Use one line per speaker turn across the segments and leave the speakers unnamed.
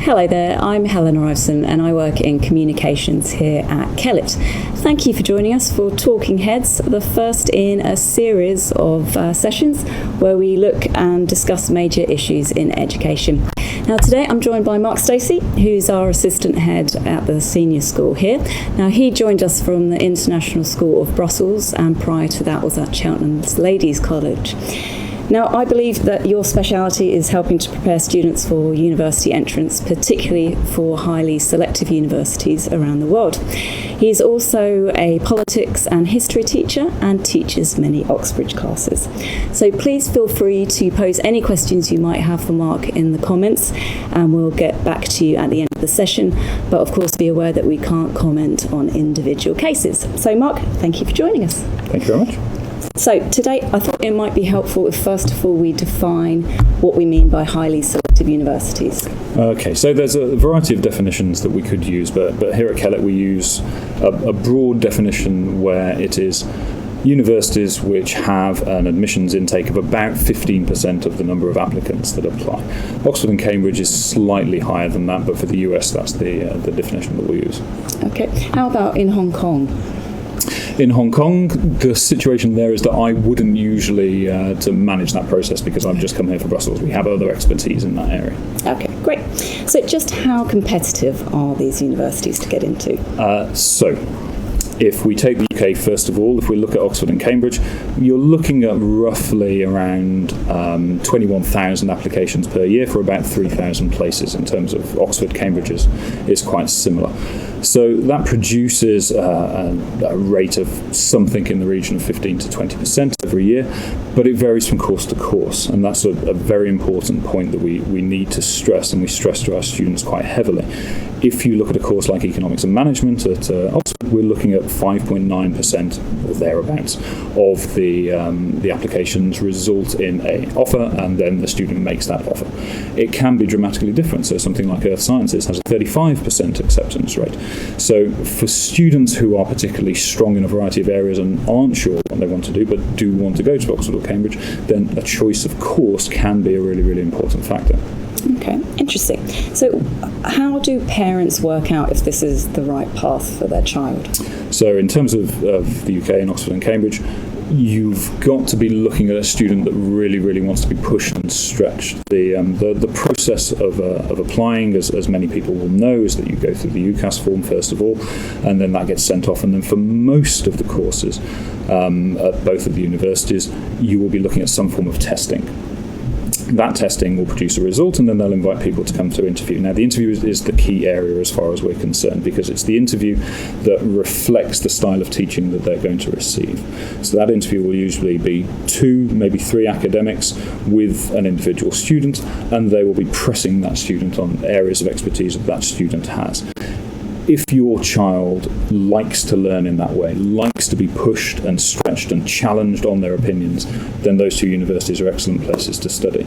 Hello there, I'm Helen Iveson and I work in Communications here at Kellett. Thank you for joining us for Talking Heads, the first in a series of sessions where we look and discuss major issues in education. Now today I'm joined by Mark Stacey, who's our assistant head at the senior school here. Now he joined us from the International School of Brussels and prior to that was at Cheltenham's Ladies College. Now, I believe that your speciality is helping to prepare students for university entrance, particularly for highly selective universities around the world. He's also a politics and history teacher and teaches many Oxbridge classes. So please feel free to pose any questions you might have for Mark in the comments, and we'll get back to you at the end of the session. But of course, be aware that we can't comment on individual cases. So Mark, thank you for joining us.
Thank you very much.
So today I thought it might be helpful if first of all we define what we mean by highly selective universities.
Okay, so there's a variety of definitions that we could use, but here at Kellett we use a broad definition where it is universities which have an admissions intake of about 15% of the number of applicants that apply. Oxford and Cambridge is slightly higher than that, but for the US that's the definition that we'll use.
Okay, how about in Hong Kong?
In Hong Kong, the situation there is that I wouldn't usually to manage that process because I've just come here for Brussels. We have other expertise in that area.
Okay, great. So just how competitive are these universities to get into?
If we take the UK first of all, if we look at Oxford and Cambridge, you're looking at roughly around 21,000 applications per year for about 3,000 places in terms of Oxford. Cambridge is quite similar. So that produces a rate of something in the region of 15 to 20% every year, but it varies from course to course, and that's a very important point that we need to stress, and we stress to our students quite heavily. If you look at a course like Economics and Management at Oxford, we're looking at 5.9% or thereabouts of the applications result in an offer, and then the student makes that offer. It can be dramatically different, so something like Earth Sciences has a 35% acceptance rate. So for students who are particularly strong in a variety of areas and aren't sure what they want to do, but do want to go to Oxford or Cambridge, then a choice of course can be a really, really important factor.
Okay, interesting. So how do parents work out if this is the right path for their child?
So in terms of the UK and Oxford and Cambridge, you've got to be looking at a student that really, really wants to be pushed and stretched. The process of applying, as many people will know, is that you go through the UCAS form first of all, and then that gets sent off. And then for most of the courses at both of the universities, you will be looking at some form of testing. That testing will produce a result, and then they'll invite people to come to interview. Now, the interview is the key area as far as we're concerned, because it's the interview that reflects the style of teaching that they're going to receive. So that interview will usually be 2, maybe 3 academics with an individual student, and they will be pressing that student on areas of expertise that student has. If your child likes to learn in that way, likes to be pushed and stretched and challenged on their opinions, then those 2 universities are excellent places to study.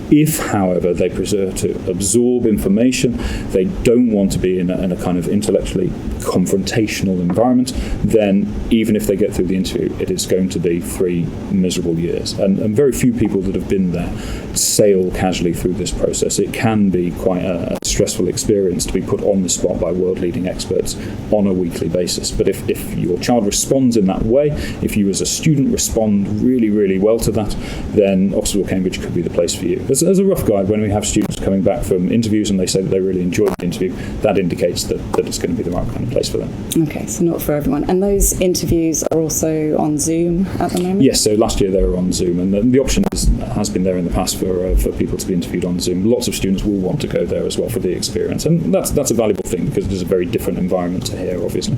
If, however, they prefer to absorb information, they don't want to be in a kind of intellectually confrontational environment, then even if they get through the interview, it is going to be 3 miserable years. And very few people that have been there sail casually through this process. It can be quite a stressful experience to be put on the spot by world-leading experts on a weekly basis. But if your child responds in that way, if you as a student respond really, really well to that, then Oxford or Cambridge could be the place for you. As a rough guide, when we have students coming back from interviews and they say that they really enjoyed the interview, that indicates that it's going to be the right kind of place for them.
Okay, so not for everyone. And those interviews are also on Zoom at the moment?
Yes, so last year they were on Zoom, and the option has been there in the past for people to be interviewed on Zoom. Lots of students will want to go there as well for the experience, and that's a valuable thing because it is a very different environment to here, obviously.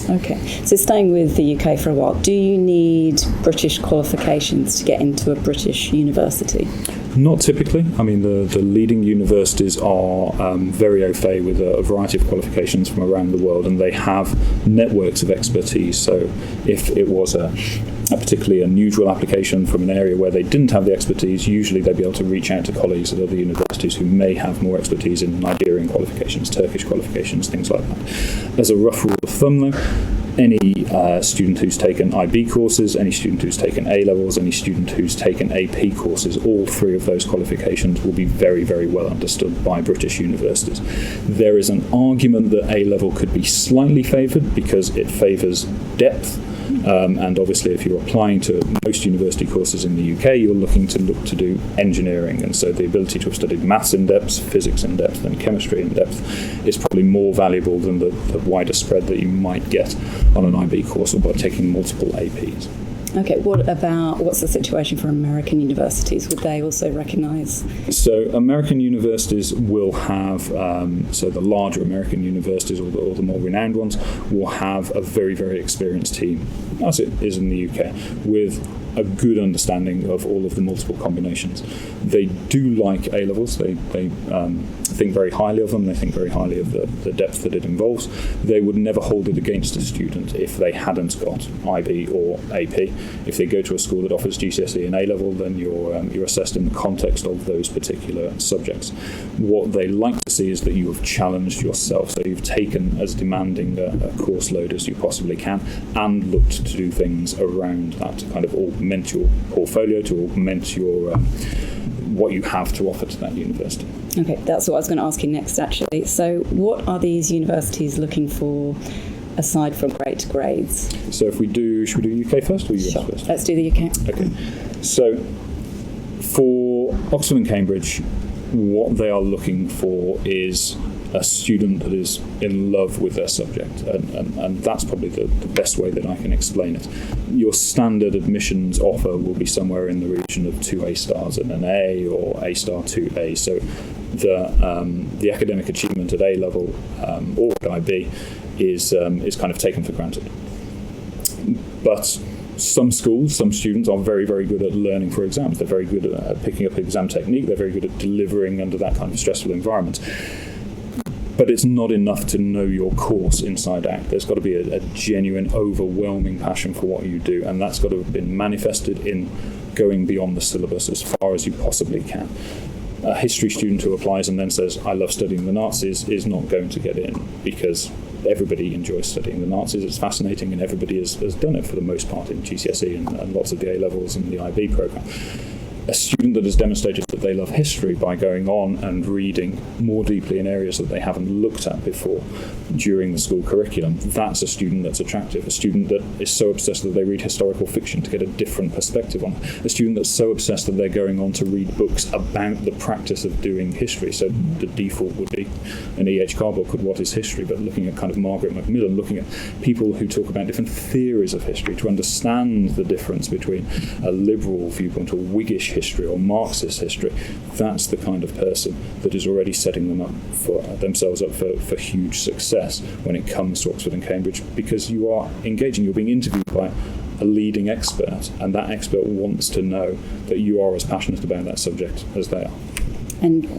Okay, so staying with the UK for a while, do you need British qualifications to get into a British university?
Not typically. I mean, the leading universities are very au fait with a variety of qualifications from around the world, and they have networks of expertise. So if it was a particularly unusual application from an area where they didn't have the expertise, usually they'd be able to reach out to colleagues at other universities who may have more expertise in Nigerian qualifications, Turkish qualifications, things like that. As a rough rule of thumb, though, any student who's taken IB courses, any student who's taken A-levels, any student who's taken AP courses, all three of those qualifications will be very, very well understood by British universities. There is an argument that A-level could be slightly favoured because it favours depth. And obviously, if you're applying to most university courses in the UK, you're looking to do engineering. And so the ability to have studied maths in depth, physics in depth, and chemistry in depth is probably more valuable than the wider spread that you might get on an IB course or by taking multiple APs.
Okay, what's the situation for American universities? Would they also recognise?
So American universities will have, so the larger American universities or the more renowned ones will have a very, very experienced team, as it is in the UK, with a good understanding of all of the multiple combinations. They do like A-levels. They think very highly of them. They think very highly of the depth that it involves. They would never hold it against a student if they hadn't got IB or AP. If they go to a school that offers GCSE and A-level, then you're assessed in the context of those particular subjects. What they like to see is that you have challenged yourself. So you've taken as demanding a course load as you possibly can and looked to do things around that to kind of augment your portfolio, to augment your what you have to offer to that university.
Okay, that's what I was going to ask you next, actually. So what are these universities looking for aside from great grades?
So should we do UK first or US first?
Let's do the UK.
Okay. So for Oxford and Cambridge, what they are looking for is a student that is in love with their subject, and that's probably the best way that I can explain it. Your standard admissions offer will be somewhere in the region of 2 A stars and an A, or A star 2A. So the academic achievement at A level or at IB is kind of taken for granted. But some schools, some students are very, very good at learning for exams. They're very good at picking up exam technique. They're very good at delivering under that kind of stressful environment. But it's not enough to know your course inside out. There's got to be a genuine, overwhelming passion for what you do, and that's got to have been manifested in going beyond the syllabus as far as you possibly can. A history student who applies and then says, I love studying the Nazis, is not going to get in, because everybody enjoys studying the Nazis. It's fascinating, and everybody has done it for the most part in GCSE and lots of the A-levels and the IB programme. A student that has demonstrated that they love history by going on and reading more deeply in areas that they haven't looked at before during the school curriculum, that's a student that's attractive. A student that is so obsessed that they read historical fiction to get a different perspective on it. A student that's so obsessed that they're going on to read books about the practice of doing history. So the default would be an E.H. Carr book called What is History, but looking at kind of Margaret Macmillan, looking at people who talk about different theories of history to understand the difference between a liberal viewpoint or Whiggish history or Marxist history. That's the kind of person that is already setting them up for themselves up for huge success when it comes to Oxford and Cambridge, because you are engaging, you're being interviewed by a leading expert, and that expert wants to know that you are as passionate about that subject as they are.
And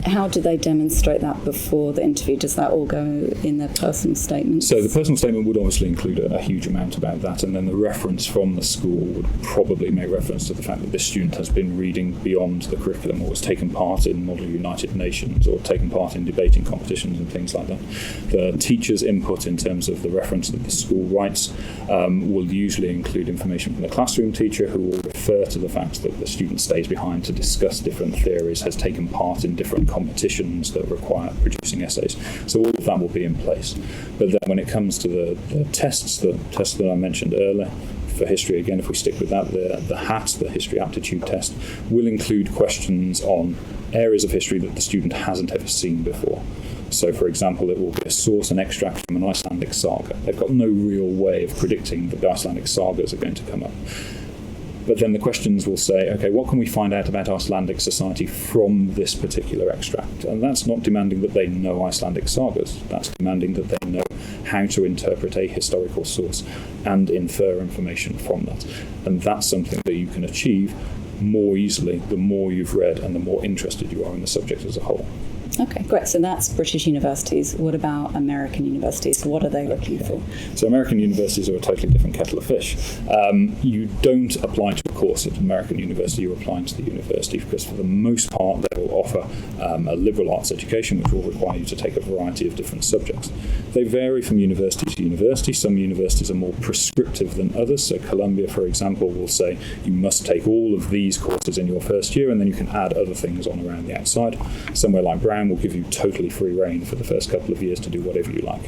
how do they demonstrate that before the interview? Does that all go in their personal statements?
So the personal statement would obviously include a huge amount about that, and then the reference from the school would probably make reference to the fact that this student has been reading beyond the curriculum, or has taken part in Model United Nations, or taken part in debating competitions and things like that. The teacher's input in terms of the reference that the school writes will usually include information from the classroom teacher, who will refer to the fact that the student stays behind to discuss different theories, has taken part in different competitions that require producing essays. So all of that will be in place. But then when it comes to the tests that I mentioned earlier, for history, again, if we stick with that, the HAT, the History Aptitude Test, will include questions on areas of history that the student hasn't ever seen before. So, for example, it will be a source and extract from an Icelandic saga. They've got no real way of predicting that the Icelandic sagas are going to come up. But then the questions will say, okay, what can we find out about Icelandic society from this particular extract? And that's not demanding that they know Icelandic sagas. That's demanding that they know how to interpret a historical source and infer information from that. And that's something that you can achieve more easily the more you've read and the more interested you are in the subject as a whole.
Okay, great. So that's British universities. What about American universities? What are they looking for?
So American universities are a totally different kettle of fish. You don't apply to a course at American university, you're applying to the university, because for the most part they will offer a liberal arts education which will require you to take a variety of different subjects. They vary from university to university. Some universities are more prescriptive than others. So Columbia, for example, will say you must take all of these courses in your first year and then you can add other things on around the outside. Somewhere like Brown will give you totally free rein for the first couple of years to do whatever you like.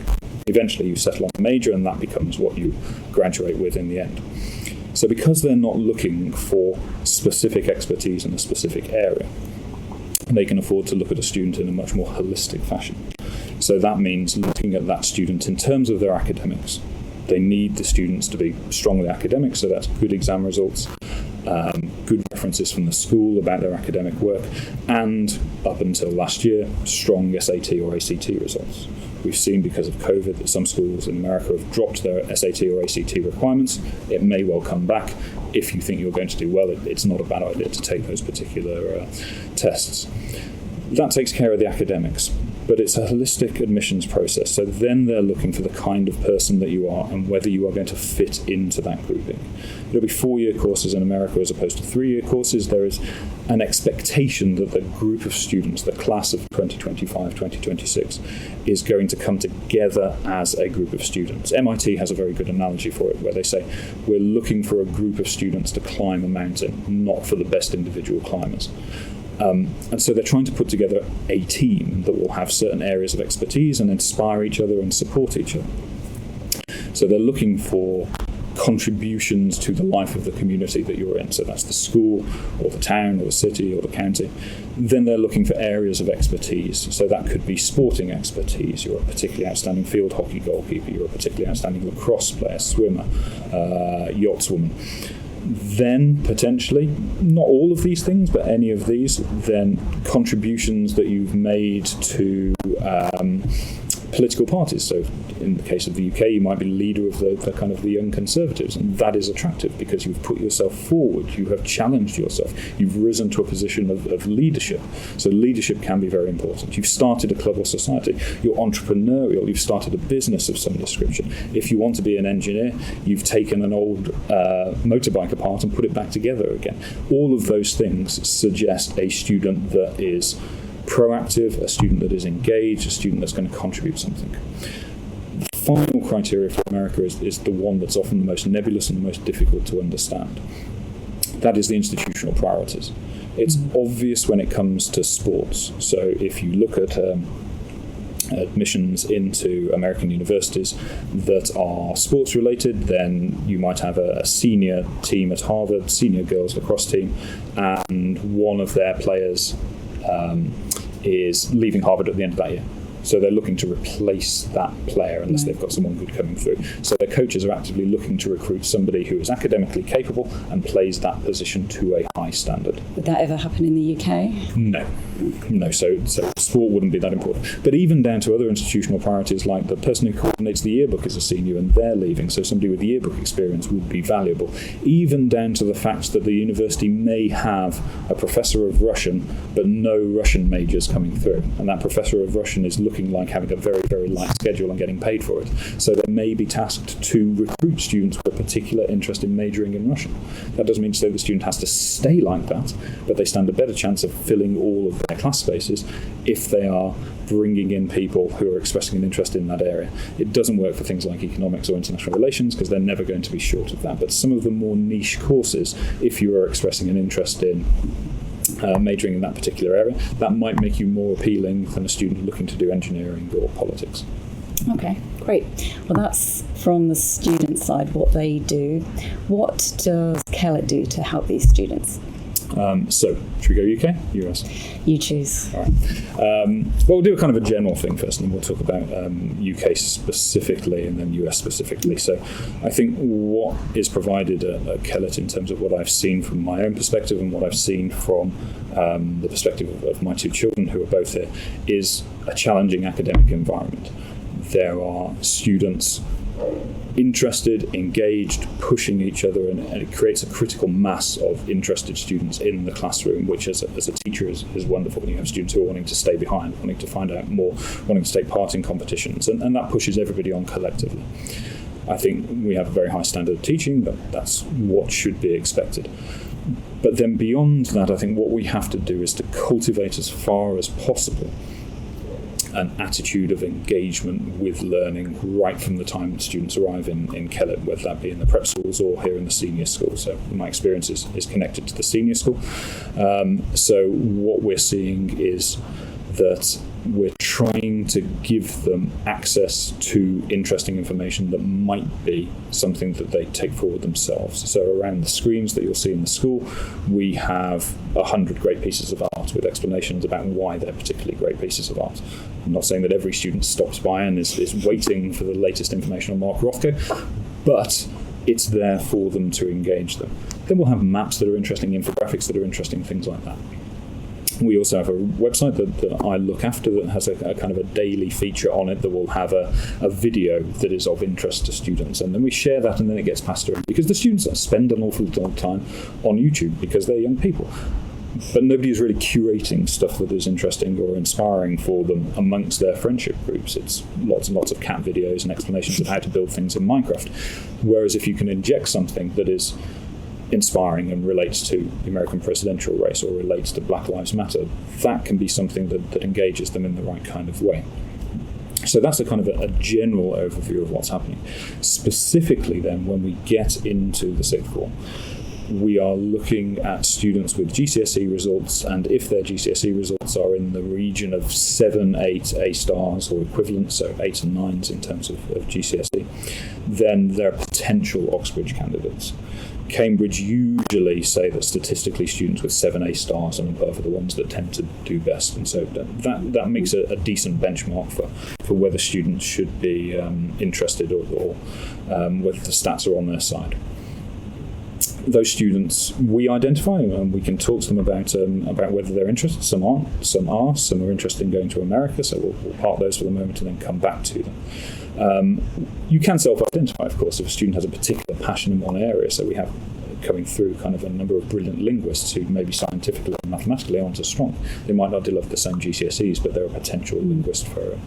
Eventually you settle on a major and that becomes what you graduate with in the end. So because they're not looking for specific expertise in a specific area, they can afford to look at a student in a much more holistic fashion. So that means looking at that student in terms of their academics. They need the students to be strongly academic, so that's good exam results, good references from the school about their academic work, and up until last year, strong SAT or ACT results. We've seen because of COVID that some schools in America have dropped their SAT or ACT requirements. It may well come back. If you think you're going to do well, it's not a bad idea to take those particular tests. That takes care of the academics, but it's a holistic admissions process. So then they're looking for the kind of person that you are and whether you are going to fit into that grouping. It'll be 4-year courses in America as opposed to 3-year courses. There is an expectation that the group of students, the class of 2025, 2026, is going to come together as a group of students. MIT has a very good analogy for it where they say, we're looking for a group of students to climb a mountain, not for the best individual climbers. And so they're trying to put together a team that will have certain areas of expertise and inspire each other and support each other. So they're looking for contributions to the life of the community that you're in. So that's the school or the town or the city or the county. Then they're looking for areas of expertise. So that could be sporting expertise. You're a particularly outstanding field hockey goalkeeper. You're a particularly outstanding lacrosse player, swimmer, yachtswoman. Then potentially, not all of these things, but any of these, then contributions that you've made to political parties. So in the case of the UK, you might be leader of the kind of the Young Conservatives, and that is attractive because you've put yourself forward, you have challenged yourself, you've risen to a position of leadership. So leadership can be very important. You've started a club or society, you're entrepreneurial, you've started a business of some description. If you want to be an engineer, you've taken an old motorbike apart and put it back together again. All of those things suggest a student that is proactive, a student that is engaged, a student that's going to contribute something. The final criteria for America is the one that's often the most nebulous and the most difficult to understand. That is the institutional priorities. It's obvious when it comes to sports. So if you look at admissions into American universities that are sports related, then you might have a senior team at Harvard, senior girls lacrosse team, and one of their players is leaving Harvard at the end of that year. So they're looking to replace that player unless they've got someone good coming through. So their coaches are actively looking to recruit somebody who is academically capable and plays that position to a high standard.
Would that ever happen in the UK?
No. So sport wouldn't be that important. But even down to other institutional priorities, like the person who coordinates the yearbook is a senior and they're leaving, so somebody with yearbook experience would be valuable. Even down to the fact that the university may have a professor of Russian, but no Russian majors coming through. And that professor of Russian is looking like having a very, very light schedule and getting paid for it. So they may be tasked to recruit students with a particular interest in majoring in Russian. That doesn't mean to say the student has to stay like that, but they stand a better chance of filling all of their class spaces if they are bringing in people who are expressing an interest in that area. It doesn't work for things like economics or international relations because they're never going to be short of that. But some of the more niche courses, if you are expressing an interest in majoring in that particular area, that might make you more appealing than a student looking to do engineering or politics.
Okay, great. Well, that's from the student side, what they do. What does Kellett do to help these students?
So, should we go UK, US?
You choose.
All right. Well, we'll do a kind of a general thing first, and then we'll talk about UK specifically and then US specifically. So, I think what is provided at Kellett in terms of what I've seen from my own perspective and what I've seen from the perspective of my two children who are both here is a challenging academic environment. There are students interested, engaged, pushing each other, and it creates a critical mass of interested students in the classroom, which as a teacher is wonderful. You have students who are wanting to stay behind, wanting to find out more, wanting to take part in competitions, and that pushes everybody on collectively. I think we have a very high standard of teaching, but that's what should be expected. But then beyond that, I think what we have to do is to cultivate as far as possible an attitude of engagement with learning right from the time that students arrive in Kellett, whether that be in the prep schools or here in the senior school. So my experience is connected to the senior school. So what we're seeing is that we're trying to give them access to interesting information that might be something that they take forward themselves. So around the screens that you'll see in the school, we have 100 great pieces of art with explanations about why they're particularly great pieces of art. I'm not saying that every student stops by and is waiting for the latest information on Mark Rothko, but it's there for them to engage them. Then we'll have maps that are interesting, infographics that are interesting, things like that. We also have a website that I look after that has a kind of a daily feature on it that will have a video that is of interest to students, and then we share that, and then it gets passed around, because the students spend an awful lot of time on YouTube because they're young people. But nobody is really curating stuff that is interesting or inspiring for them amongst their friendship groups. It's lots and lots of cat videos and explanations of how to build things in Minecraft. Whereas if you can inject something that is inspiring and relates to the American presidential race or relates to Black Lives Matter, that can be something that engages them in the right kind of way. So that's a kind of a general overview of what's happening. Specifically then, when we get into the sixth form, we are looking at students with GCSE results, and if their GCSE results are in the region of 7, 8 A stars or equivalent, so 8s and 9s in terms of GCSE, then they're potential Oxbridge candidates. Cambridge usually say that statistically students with 7 A stars and above are the ones that tend to do best, and so that makes a decent benchmark for whether students should be interested or whether the stats are on their side. Those students we identify, and we can talk to them about whether they're interested. Some aren't, some are. Some are interested in going to America, so we'll park those for the moment and then come back to them. You can self-identify, of course, if a student has a particular passion in one area. So we have coming through kind of a number of brilliant linguists who maybe scientifically and mathematically aren't as strong. They might not deliver the same GCSEs, but they're a potential linguist for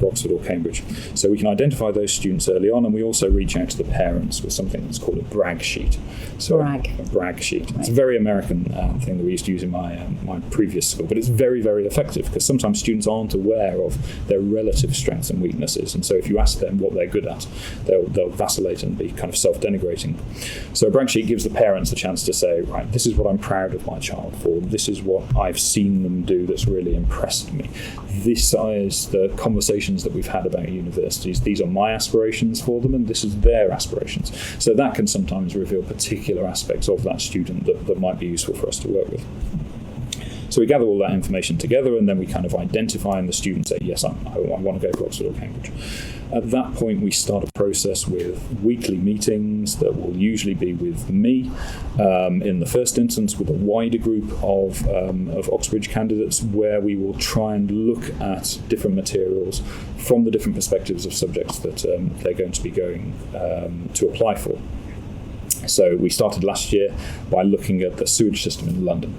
Oxford or Cambridge. So we can identify those students early on, and we also reach out to the parents with something that's called a brag sheet. So a brag sheet. Right. It's a very American thing that we used to use in my previous school, but it's very, very effective because sometimes students aren't aware of their relative strengths and weaknesses, and so if you ask them what they're good at, they'll vacillate and be kind of self-denigrating. So a brag sheet gives the parents a chance to say, right, this is what I'm proud of my child for, this is what I've seen them do that's really impressed me, this is the conversations that we've had about universities, these are my aspirations for them, and this is their aspirations. So that can sometimes reveal particular aspects of that student that might be useful for us to work with. So we gather all that information together, and then we kind of identify, and the student say, yes, I want to go to Oxford or Cambridge. At that point, we start a process with weekly meetings that will usually be with me, in the first instance, with a wider group of Oxbridge candidates, where we will try and look at different materials from the different perspectives of subjects that they're going to be going to apply for. So we started last year by looking at the sewage system in London.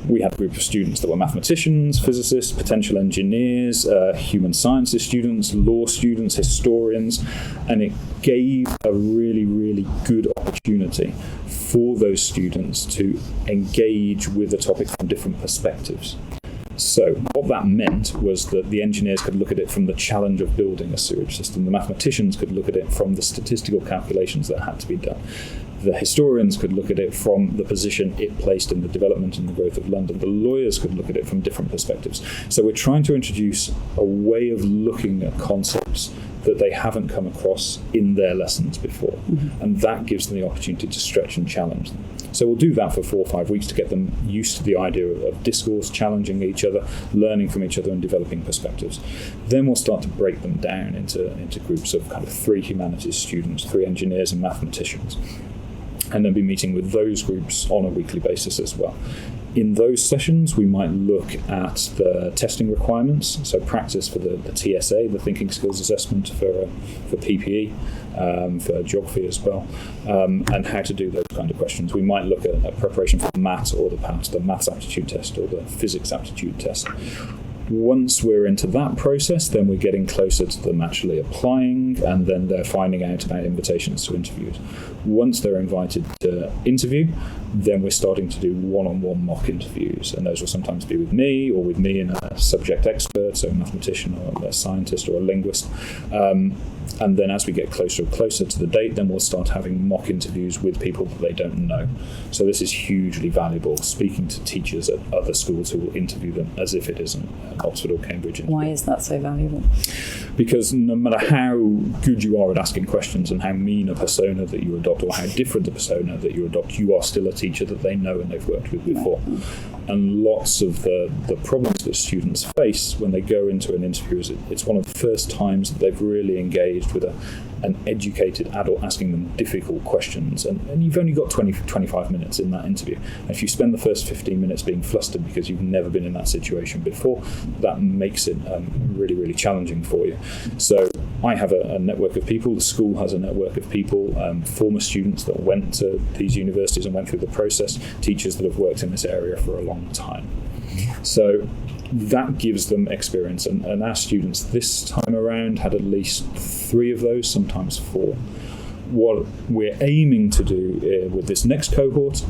We had a group of students that were mathematicians, physicists, potential engineers, human sciences students, law students, historians, and it gave a really, really good opportunity for those students to engage with the topic from different perspectives. So what that meant was that the engineers could look at it from the challenge of building a sewage system. The mathematicians could look at it from the statistical calculations that had to be done. The historians could look at it from the position it placed in the development and the growth of London. The lawyers could look at it from different perspectives. So we're trying to introduce a way of looking at concepts that they haven't come across in their lessons before. Mm-hmm. And that gives them the opportunity to stretch and challenge them. So we'll do that for 4 or 5 weeks to get them used to the idea of discourse, challenging each other, learning from each other and developing perspectives. Then we'll start to break them down into groups of kind of 3 humanities students, 3 engineers and mathematicians, and then be meeting with those groups on a weekly basis as well. In those sessions, we might look at the testing requirements, so practice for the TSA, the Thinking Skills Assessment for PPE, for geography as well, and how to do those kind of questions. We might look at preparation for Bmat or the maths aptitude test or the physics aptitude test. Once we're into that process, then we're getting closer to them actually applying, and then they're finding out about invitations to interviews. Once they're invited to interview, then we're starting to do one-on-one mock interviews, and those will sometimes be with me and a subject expert, so a mathematician or a scientist or a linguist. And then as we get closer and closer to the date, then we'll start having mock interviews with people that they don't know. So this is hugely valuable, speaking to teachers at other schools who will interview them as if it is an Oxford or Cambridge interview.
Why is that so valuable?
Because no matter how good you are at asking questions and how mean a persona that you adopt or how different a persona that you adopt, you are still a teacher that they know and they've worked with before. And lots of the problems that students face when they go into an interview is it's one of the first times that they've really engaged with an educated adult asking them difficult questions, and you've only got 25 minutes in that interview. And if you spend the first 15 minutes being flustered because you've never been in that situation before, that makes it really, really challenging for you. So I have a network of people, the school has a network of people, former students that went to these universities and went through the process, teachers that have worked in this area for a long time. So that gives them experience, and our students this time around had at least 3 of those, sometimes 4. What we're aiming to do with this next cohort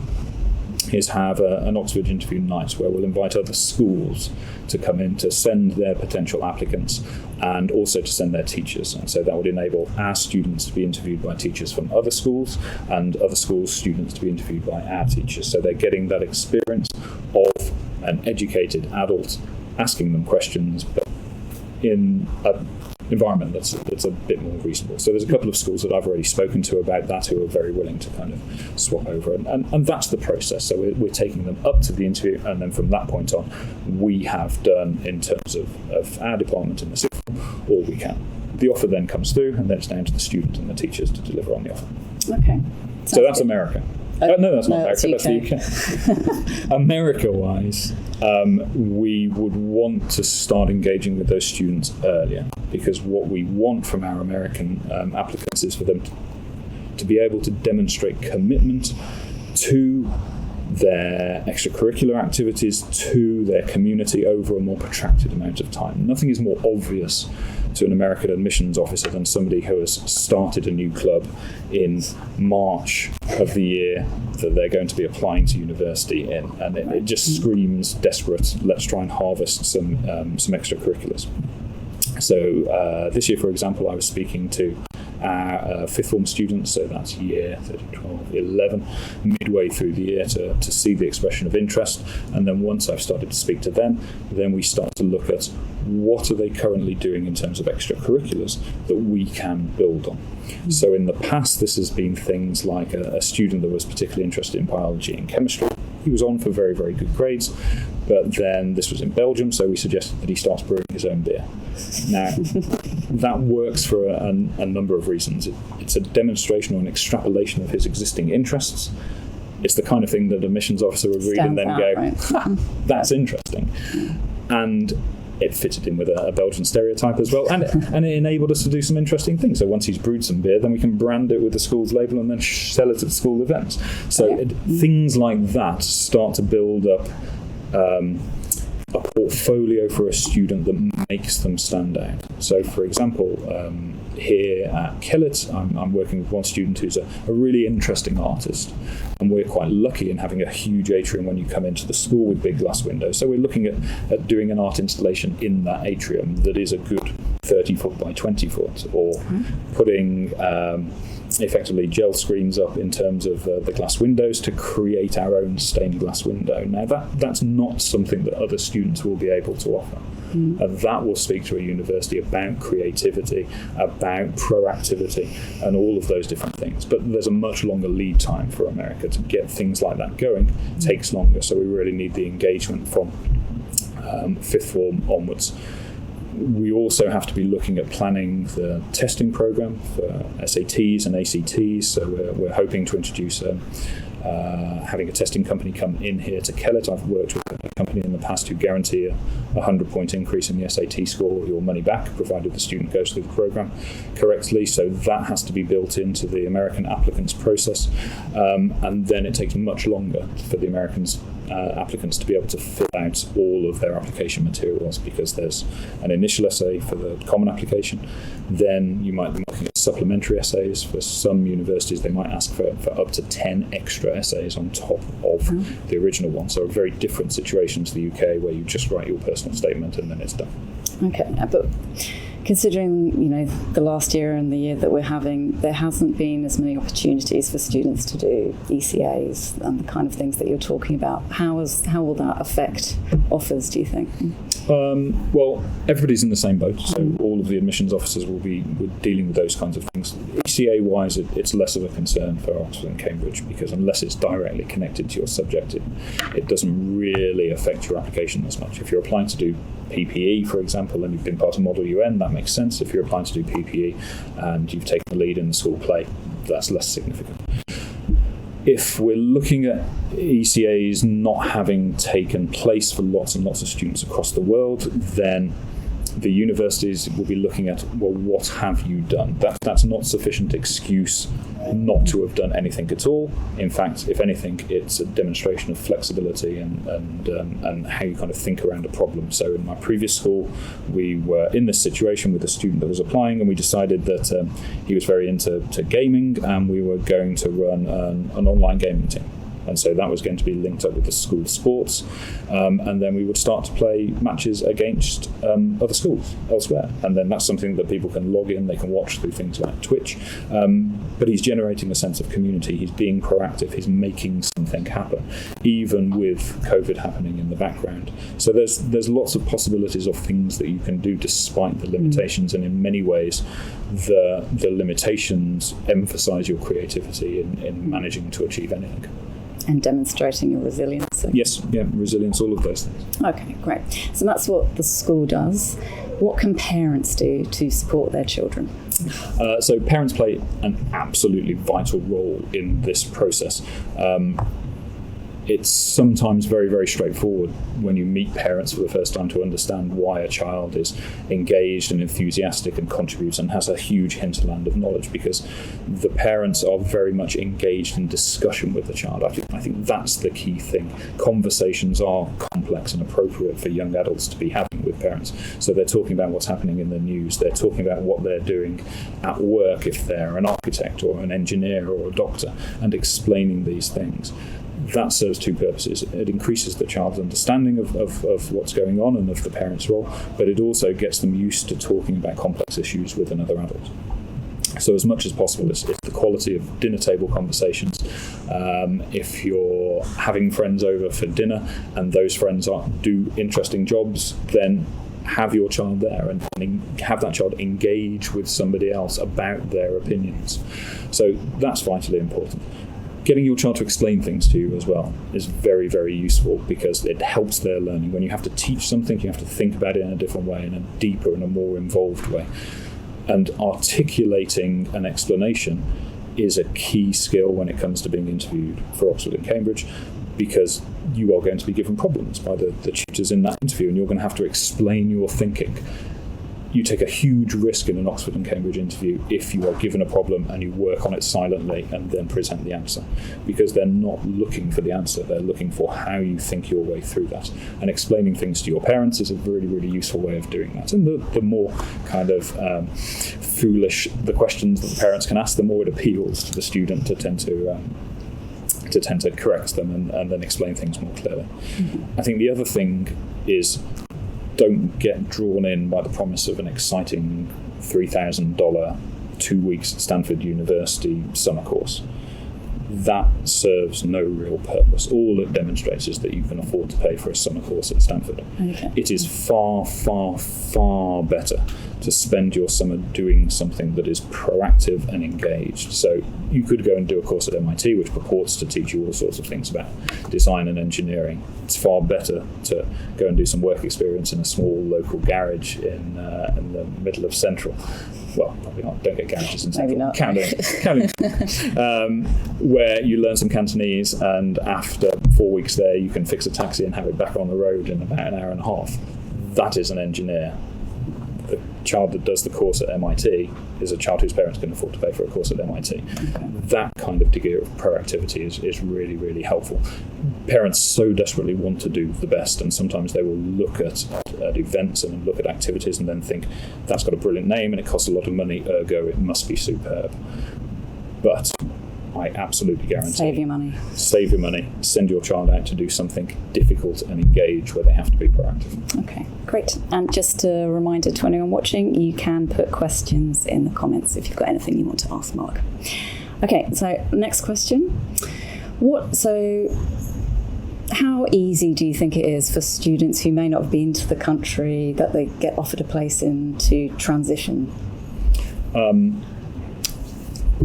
is have an Oxford interview night where we'll invite other schools to come in to send their potential applicants and also to send their teachers. And so that would enable our students to be interviewed by teachers from other schools and other schools' students to be interviewed by our teachers. So they're getting that experience of an educated adult asking them questions, but in an environment that's a bit more reasonable. So there's a couple of schools that I've already spoken to about that who are very willing to kind of swap over, and that's the process. So we're taking them up to the interview, and then from that point on, we have done in terms of our department in the sixth form all we can. The offer then comes through, and then it's down to the student and the teachers to deliver on the offer.
Okay.
So that's America. No, that's not America.
That's
the UK. America-wise, we would want to start engaging with those students earlier, because what we want from our American applicants is for them to be able to demonstrate commitment to their extracurricular activities, to their community over a more protracted amount of time. Nothing is more obvious to an American admissions officer than somebody who has started a new club in March of the year that they're going to be applying to university in, and it just screams desperate, let's try and harvest some extracurriculars. So this year, for example, I was speaking to our fifth form students, so that's year 12, 11, midway through the year to see the expression of interest. And then once I've started to speak to them, then we start to look at what are they currently doing in terms of extracurriculars that we can build on. So in the past, this has been things like a student that was particularly interested in biology and chemistry. He was on for very, very good grades, but then this was in Belgium, so we suggested that he starts brewing his own beer. Now, that works for a number of reasons. It's a demonstration or an extrapolation of his existing interests. It's the kind of thing that a admissions officer would read and then go, right. That's interesting. And it fitted in with a Belgian stereotype as well, and it enabled us to do some interesting things. So once he's brewed some beer, then we can brand it with the school's label and then sell it at school events. So things like that start to build up a portfolio for a student that makes them stand out. So, for example, here at Kellett, I'm working with one student who's a really interesting artist, and we're quite lucky in having a huge atrium when you come into the school with big glass windows. So we're looking at doing an art installation in that atrium that is a good 30 foot by 20 foot, or putting effectively gel screens up in terms of the glass windows to create our own stained glass window. Now that's not something that other students will be able to offer. And that will speak to a university about creativity, about proactivity, and all of those different things. But there's a much longer lead time for America to get things like that going. It takes longer, so we really need the engagement from fifth form onwards. We also have to be looking at planning the testing program for SATs and ACTs, so we're hoping to introduce having a testing company come in here to Kellett. I've worked with a company in the past who guarantee a 100-point increase in the SAT score or your money back, provided the student goes through the program correctly. So that has to be built into the American applicants process. And then it takes much longer for the Americans applicants to be able to fill out all of their application materials, because there's an initial essay for the common application. Then you might be looking at supplementary essays. For some universities, they might ask for up to 10 extra essays on top of the original one. So a very different situation to the UK, where you just write your personal statement and then it's done.
Okay, but considering the last year and the year that we're having, there hasn't been as many opportunities for students to do ECAs and the kind of things that you're talking about. How will that affect offers, do you think?
Well, everybody's in the same boat, so all of the admissions officers will be dealing with those kinds of things. ECA-wise, it's less of a concern for Oxford and Cambridge, because unless it's directly connected to your subject, it doesn't really affect your application as much. If you're applying to do PPE, for example, and you've been part of Model UN, that makes sense. If you're applying to do PPE and you've taken the lead in the school play, that's less significant. If we're looking at ECAs not having taken place for lots and lots of students across the world, then the universities will be looking at, well, what have you done? That's not sufficient excuse not to have done anything at all. In fact, if anything, it's a demonstration of flexibility and how you kind of think around a problem. So in my previous school, we were in this situation with a student that was applying, and we decided that he was very into gaming, and we were going to run an online gaming team. And so that was going to be linked up with the school sports. And then we would start to play matches against other schools elsewhere. And then that's something that people can log in, they can watch through things like Twitch. But he's generating a sense of community. He's being proactive. He's making something happen, even with COVID happening in the background. So there's lots of possibilities of things that you can do despite the limitations. And in many ways, the limitations emphasize your creativity in managing to achieve anything.
And demonstrating your resilience.
Yes, resilience, all of those things.
Okay, great. So that's what the school does. What can parents do to support their children?
So parents play an absolutely vital role in this process. It's sometimes very, very straightforward when you meet parents for the first time to understand why a child is engaged and enthusiastic and contributes and has a huge hinterland of knowledge, because the parents are very much engaged in discussion with the child. I think that's the key thing. Conversations are complex and appropriate for young adults to be having with parents. So they're talking about what's happening in the news. They're talking about what they're doing at work if they're an architect or an engineer or a doctor, and explaining these things. That serves two purposes. It increases the child's understanding of what's going on and of the parent's role, but it also gets them used to talking about complex issues with another adult. So as much as possible, it's the quality of dinner table conversations. If you're having friends over for dinner and those friends do interesting jobs, then have your child there and have that child engage with somebody else about their opinions. So that's vitally important. Getting your child to explain things to you as well is very, very useful, because it helps their learning. When you have to teach something, you have to think about it in a different way, in a deeper and a more involved way. And articulating an explanation is a key skill when it comes to being interviewed for Oxford and Cambridge, because you are going to be given problems by the tutors in that interview, and you're going to have to explain your thinking. You take a huge risk in an Oxford and Cambridge interview if you are given a problem and you work on it silently and then present the answer, because they're not looking for the answer, they're looking for how you think your way through that. And explaining things to your parents is a really, really useful way of doing that. And the more kind of foolish the questions that the parents can ask, the more it appeals to the student to tend to correct them and then explain things more clearly. Mm-hmm. I think the other thing is, don't get drawn in by the promise of an exciting $3,000 2 weeks at Stanford University summer course. That serves no real purpose. All it demonstrates is that you can afford to pay for a summer course at Stanford.
Okay.
It is far, far, far better to spend your summer doing something that is proactive and engaged. So you could go and do a course at MIT which purports to teach you all sorts of things about design and engineering. It's far better to go and do some work experience in a small local garage in the middle of Central. Well, probably not. Don't get garages in Central.
Maybe not.
Counting. Where you learn some Cantonese, and after 4 weeks there, you can fix a taxi and have it back on the road in about an hour and a half. That is an engineer. The child that does the course at MIT is a child whose parents can afford to pay for a course at MIT. Okay. That kind of degree of proactivity is really, really helpful. Parents so desperately want to do the best, and sometimes they will look at events and look at activities and then think, that's got a brilliant name and it costs a lot of money, ergo it must be superb. But I absolutely guarantee.
Save your money.
Save your money. Send your child out to do something difficult and engage where they have to be proactive.
Okay, great. And just a reminder to anyone watching, you can put questions in the comments if you've got anything you want to ask Mark. Okay, so next question. How easy do you think it is for students who may not have been to the country that they get offered a place in to transition?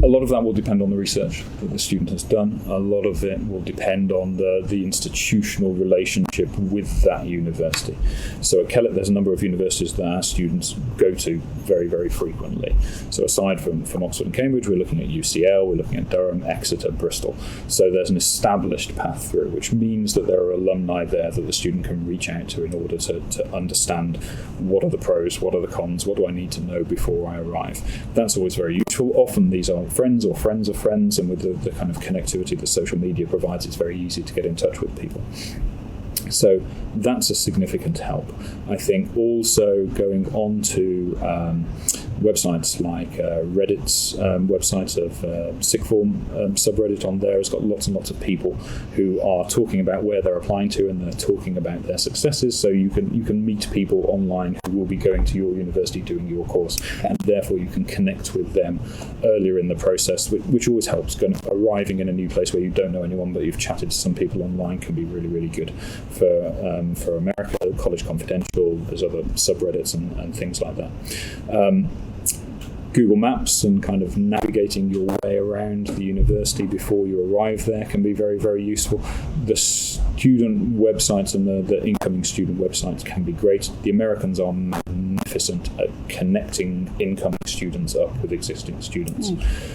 A lot of that will depend on the research that the student has done. A lot of it will depend on the institutional relationship with that university. So at Kellett, there's a number of universities that our students go to very, very frequently. So aside from Oxford and Cambridge, we're looking at UCL, we're looking at Durham, Exeter, Bristol. So there's an established path through, which means that there are alumni there that the student can reach out to in order to understand what are the pros, what are the cons, what do I need to know before I arrive. That's always very useful. Often these are friends or friends of friends, and with the kind of connectivity that social media provides, it's very easy to get in touch with people. So that's a significant help. I think also going on to websites like Reddit's website of Sixth Form subreddit on there has got lots and lots of people who are talking about where they're applying to, and they're talking about their successes. So you can meet people online who will be going to your university doing your course, and therefore you can connect with them earlier in the process, which always helps. Arriving in a new place where you don't know anyone but you've chatted to some people online can be really, really good. For America, College Confidential, there's other subreddits and things like that. Google Maps and kind of navigating your way around the university before you arrive there can be very, very useful. The student websites and the incoming student websites can be great. The Americans are magnificent at connecting incoming students up with existing students.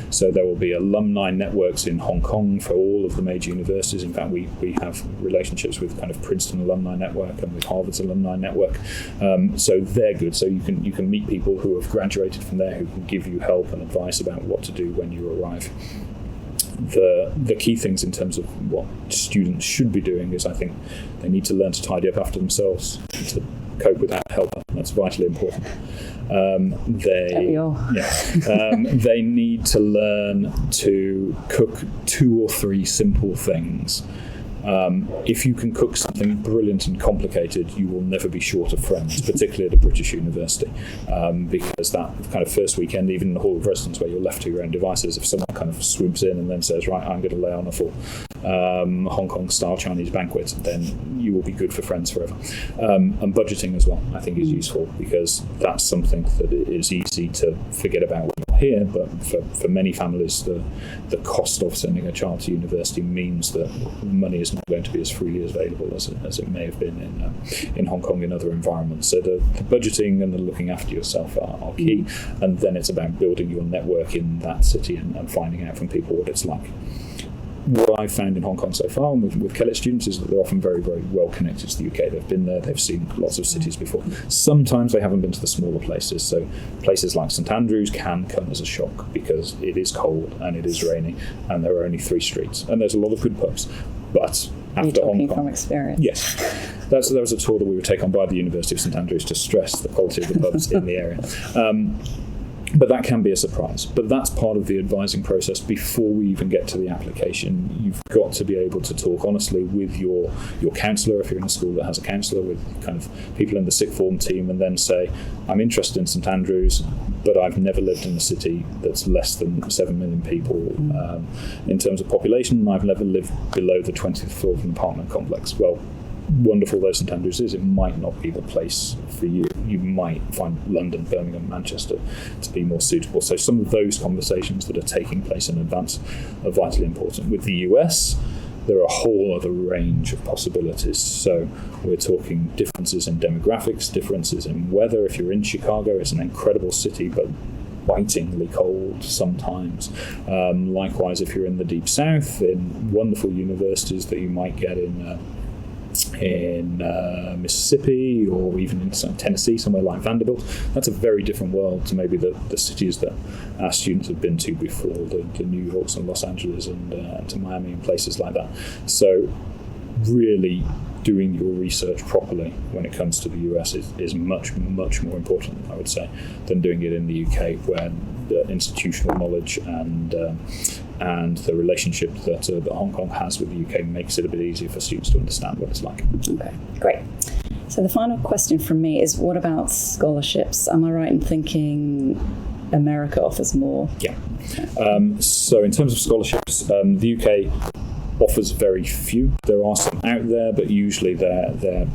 So there will be alumni networks in Hong Kong for all of the major universities. In fact, we have relationships with kind of Princeton Alumni Network and with Harvard's Alumni Network. So they're good. So you can meet people who have graduated from there who can give you help and advice about what to do when you arrive. The key things in terms of what students should be doing is, I think, they need to learn to tidy up after themselves, to cope without help. That's vitally important. They need to learn to cook 2 or 3 simple things. If you can cook something brilliant and complicated, you will never be short of friends, particularly at a British university, because that kind of first weekend, even in the Hall of Residence where you're left to your own devices, if someone kind of swoops in and then says, right, I'm going to lay on a full Hong Kong style Chinese banquet, then you will be good for friends forever. And budgeting as well, I think, is useful, because that's something that is easy to forget about when you're here, but for many families, the cost of sending a child to university means that money is not going to be as freely available as it may have been in Hong Kong in other environments. So the budgeting and the looking after yourself are key, and then it's about building your network in that city and finding out from people what it's like. What I've found in Hong Kong so far with Kellett students is that they're often very, very well connected to the UK. They've been there, they've seen lots of cities before. Sometimes they haven't been to the smaller places, so places like St Andrews can come as a shock because it is cold and it is rainy and there are only 3 streets and there's a lot of good pubs. But after Hong Kong,
from experience.
Yes, there was a tour that we were taken on by the University of St Andrews to stress the quality of the pubs in the area. But that can be a surprise. But that's part of the advising process before we even get to the application. You've got to be able to talk honestly with your counsellor, if you're in a school that has a counsellor, with kind of people in the Sixth Form team, and then say, I'm interested in St Andrews, but I've never lived in a city that's less than 7 million people in terms of population, and I've never lived below the 20th floor of an apartment complex. Well, wonderful though St Andrews is, it might not be the place for you. you might find London, Birmingham, Manchester to be more suitable. So some of those conversations that are taking place in advance are vitally important. With the US, there are a whole other range of possibilities. So we're talking differences in demographics, differences in weather. If you're in Chicago, it's an incredible city, but bitingly cold sometimes. Likewise, if you're in the deep south, in wonderful universities that you might get in Mississippi or even in Tennessee, somewhere like Vanderbilt, that's a very different world to maybe the cities that our students have been to before, the New Yorks and Los Angeles and to Miami and places like that. So really doing your research properly when it comes to the US is much, much more important, I would say, than doing it in the UK, where the institutional knowledge and the relationship that Hong Kong has with the UK makes it a bit easier for students to understand what it's like. Okay,
great. So the final question from me is, what about scholarships? Am I right in thinking America offers more?
Yeah. So in terms of scholarships, the UK offers very few. There are some out there, but usually they're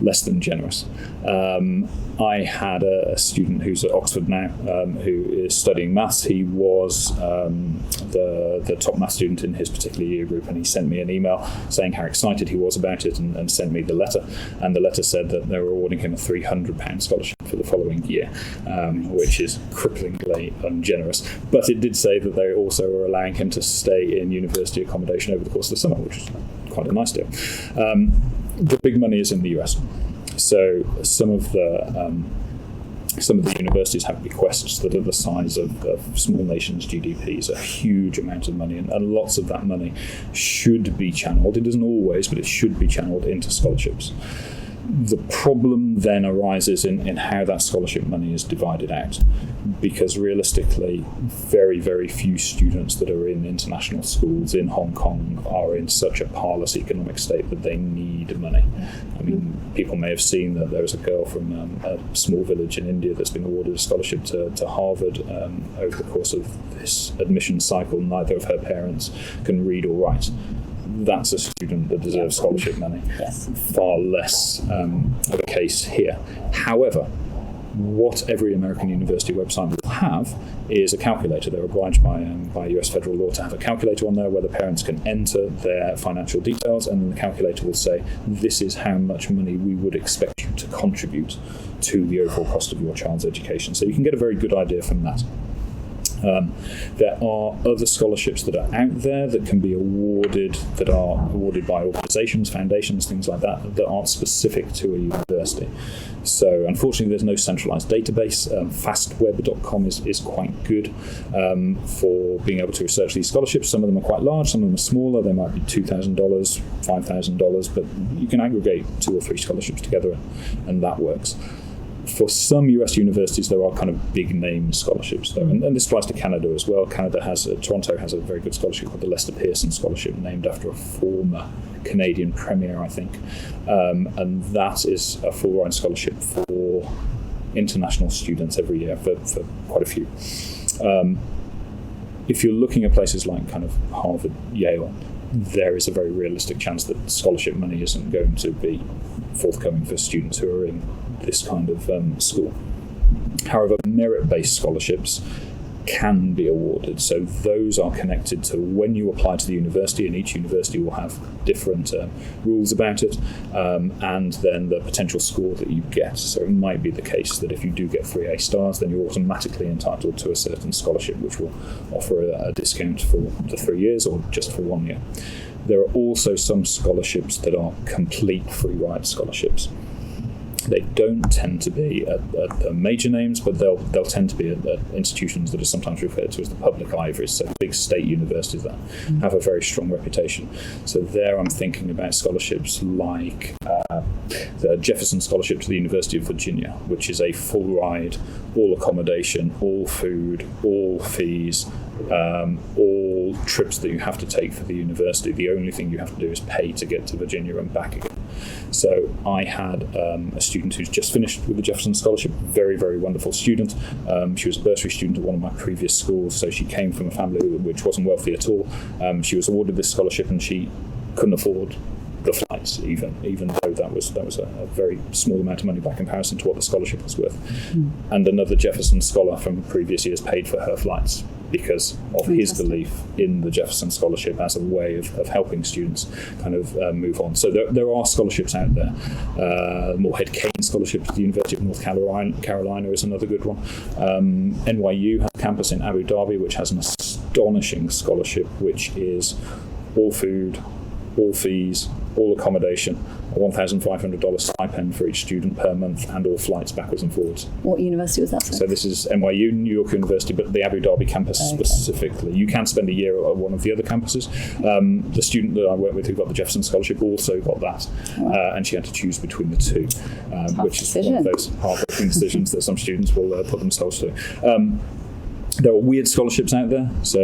less than generous. I had a student who's at Oxford now, who is studying maths. He was the top maths student in his particular year group, and he sent me an email saying how excited he was about it, and sent me the letter. And the letter said that they were awarding him a £300 scholarship for the following year, which is cripplingly ungenerous. But it did say that they also were allowing him to stay in university accommodation over the course of the summer, which is quite a nice deal. The big money is in the US. So some of the universities have bequests that are the size of small nations' GDPs, a huge amount of money, and lots of that money should be channeled. It doesn't always, but it should be channeled into scholarships. The problem then arises in how that scholarship money is divided out, because realistically, very, very few students that are in international schools in Hong Kong are in such a parlous economic state that they need money. I mean, people may have seen that there was a girl from a small village in India that's been awarded a scholarship to Harvard over the course of this admission cycle. Neither of her parents can read or write. That's a student that deserves scholarship money.
Yes.
Far less of a case here. However, what every American university website will have is a calculator. They're obliged by US federal law to have a calculator on there where the parents can enter their financial details, and then the calculator will say, this is how much money we would expect you to contribute to the overall cost of your child's education. So you can get a very good idea from that. There are other scholarships that are out there that can be awarded, that are awarded by organisations, foundations, things like that, that aren't specific to a university. So unfortunately there's no centralised database. Fastweb.com is quite good for being able to research these scholarships. Some of them are quite large, some of them are smaller. They might be $2,000, $5,000, but you can aggregate 2 or 3 scholarships together and that works. For some US universities, there are kind of big name scholarships, though, and this applies to Canada as well. Toronto has a very good scholarship called the Leicester Pearson Scholarship, named after a former Canadian premier, I think, and that is a full ride scholarship for international students every year for quite a few. If you're looking at places like kind of Harvard, Yale, there is a very realistic chance that scholarship money isn't going to be forthcoming for students who are in this kind of school. However, merit-based scholarships can be awarded. So those are connected to when you apply to the university, and each university will have different rules about it, and then the potential score that you get. So it might be the case that if you do get 3 A stars, then you're automatically entitled to a certain scholarship, which will offer a discount for the 3 years or just for 1 year. There are also some scholarships that are complete free ride scholarships. They don't tend to be at major names, but they'll tend to be at institutions that are sometimes referred to as the public ivories, so big state universities that have a very strong reputation. So there I'm thinking about scholarships like the Jefferson Scholarship to the University of Virginia, which is a full ride, all accommodation, all food, all fees, all trips that you have to take for the university. The only thing you have to do is pay to get to Virginia and back again. So I had a student who's just finished with the Jefferson Scholarship, very, very wonderful student. She was a bursary student at one of my previous schools, so she came from a family which wasn't wealthy at all. She was awarded this scholarship and she couldn't afford the flights, even though that was a very small amount of money by comparison to what the scholarship was worth. And another Jefferson scholar from previous years paid for her flights because of his belief in the Jefferson Scholarship as a way of helping students kind of move on. So there are scholarships out there. Moorhead Kane Scholarship at the University of North Carolina is another good one. NYU has a campus in Abu Dhabi which has an astonishing scholarship, which is all food, all fees, all accommodation, a $1,500 stipend for each student per month, and all flights backwards and forwards.
What university was that?
So this is NYU, New York University, but the Abu Dhabi campus specifically. You can spend a year at one of the other campuses. The student that I worked with who got the Jefferson Scholarship also got that, and she had to choose between the two, which is one of those heartbreaking decisions that some students will put themselves through. There are weird scholarships out there. So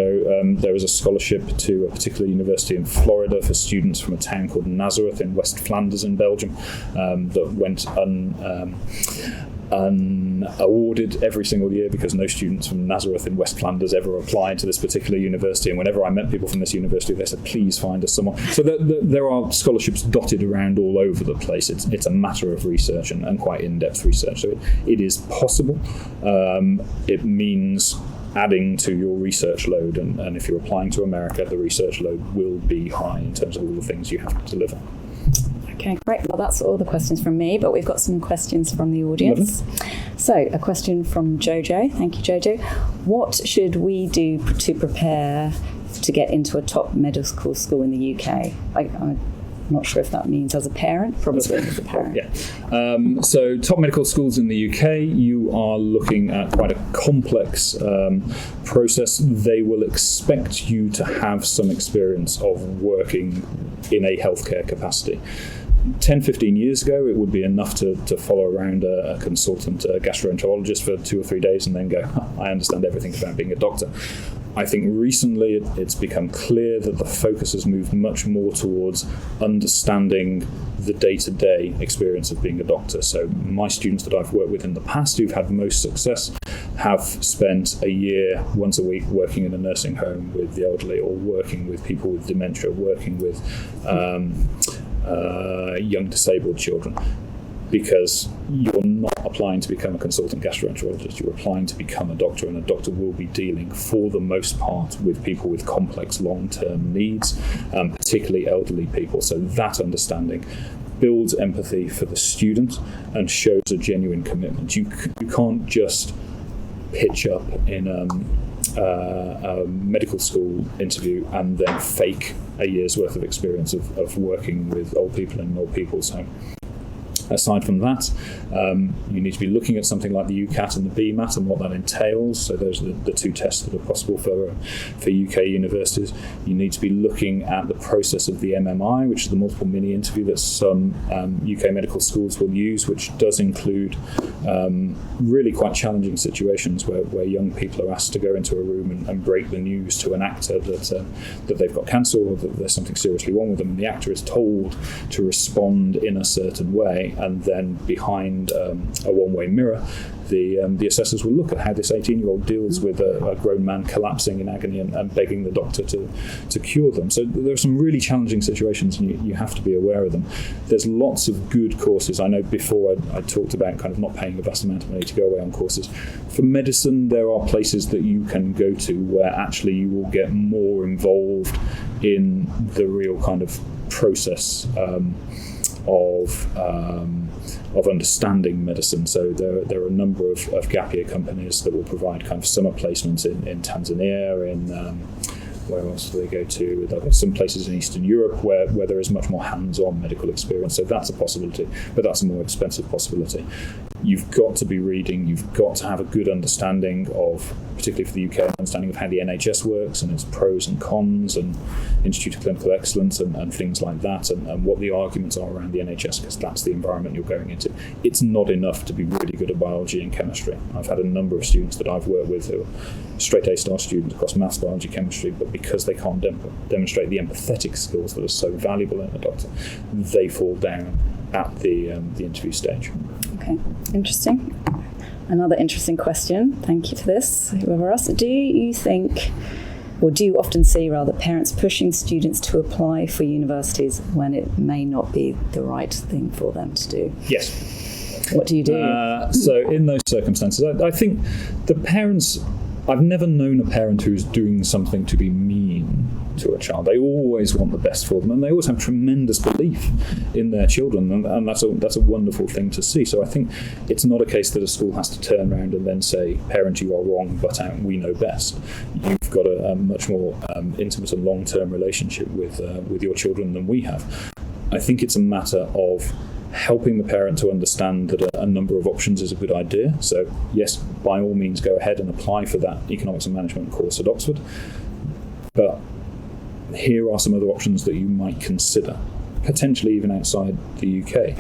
there is a scholarship to a particular university in Florida for students from a town called Nazareth in West Flanders in Belgium that went unawarded every single year because no students from Nazareth in West Flanders ever applied to this particular university. And whenever I met people from this university, they said, please find us someone. So there are scholarships dotted around all over the place. It's a matter of research and quite in-depth research. So it is possible. It means adding to your research load, and if you're applying to America, the research load will be high in terms of all the things you have to deliver.
Okay, great. Well, that's all the questions from me, but we've got some questions from the audience. Lovely. So, a question from Jojo. Thank you, Jojo. What should we do to prepare to get into a top medical school in the UK? I'm not sure if that means as a parent, probably as a parent.
Yeah. So top medical schools in the UK, you are looking at quite a complex process. They will expect you to have some experience of working in a healthcare capacity. 10, 15 years ago, it would be enough to follow around a consultant, a gastroenterologist for 2 or 3 days and then go, I understand everything about being a doctor. I think recently it's become clear that the focus has moved much more towards understanding the day-to-day experience of being a doctor. So my students that I've worked with in the past who've had most success have spent a year, once a week, working in a nursing home with the elderly, or working with people with dementia, working with young disabled children. Because you're not applying to become a consultant gastroenterologist, you're applying to become a doctor, and a doctor will be dealing, for the most part, with people with complex long-term needs, particularly elderly people. So that understanding builds empathy for the student and shows a genuine commitment. You can't just pitch up in a medical school interview and then fake a year's worth of experience of working with old people in an old people's home. Aside from that, you need to be looking at something like the Ucat and the Bmat and what that entails. So those are the two tests that are possible for UK universities. You need to be looking at the process of the MMI, which is the multiple mini interview that some UK medical schools will use, which does include really quite challenging situations where young people are asked to go into a room and break the news to an actor that they've got cancer or that there's something seriously wrong with them. And the actor is told to respond in a certain way, and then behind a one-way mirror, the assessors will look at how this 18-year-old deals with a grown man collapsing in agony and begging the doctor to cure them. So there are some really challenging situations, and you have to be aware of them. There's lots of good courses. I know before I talked about kind of not paying a vast amount of money to go away on courses. For medicine, there are places that you can go to where actually you will get more involved in the real kind of process of understanding medicine. So there are a number of gap year companies that will provide kind of summer placements in Tanzania, in where else do they go to? There are some places in Eastern Europe where there is much more hands-on medical experience. So that's a possibility, but that's a more expensive possibility. You've got to be reading, you've got to have a good understanding of, particularly for the UK, understanding of how the NHS works and its pros and cons and Institute of Clinical Excellence and things like that, and what the arguments are around the NHS, because that's the environment you're going into. It's not enough to be really good at biology and chemistry. I've had a number of students that I've worked with who are straight A-star students across maths, biology, chemistry, but because they can't demonstrate the empathetic skills that are so valuable in a doctor, they fall down at the interview stage.
Okay, interesting. Another interesting question. Thank you for this, whoever else. Do you think or do you often see rather parents pushing students to apply for universities when it may not be the right thing for them to do?
Yes.
What do you do?
So in those circumstances, I think the parents, I've never known a parent who's doing something to be mean to a child. They always want the best for them, and they always have tremendous belief in their children, and that's a wonderful thing to see. So I think it's not a case that a school has to turn around and then say, parent, you are wrong, but we know best. You've got a much more intimate and long-term relationship with your children than we have. I think it's a matter of helping the parent to understand that a number of options is a good idea. So yes, by all means go ahead and apply for that economics and management course at Oxford, but here are some other options that you might consider, potentially even outside the UK.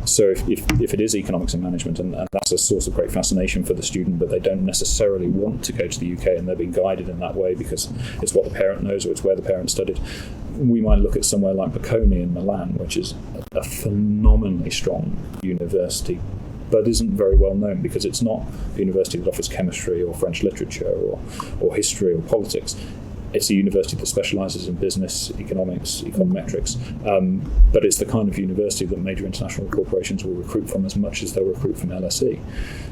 So if it is economics and management, and that's a source of great fascination for the student, but they don't necessarily want to go to the UK and they're being guided in that way because it's what the parent knows or it's where the parent studied, we might look at somewhere like Bocconi in Milan, which is a phenomenally strong university, but isn't very well known because it's not a university that offers chemistry or French literature or history or politics. It's a university that specialises in business, economics, econometrics, but it's the kind of university that major international corporations will recruit from as much as they'll recruit from LSE.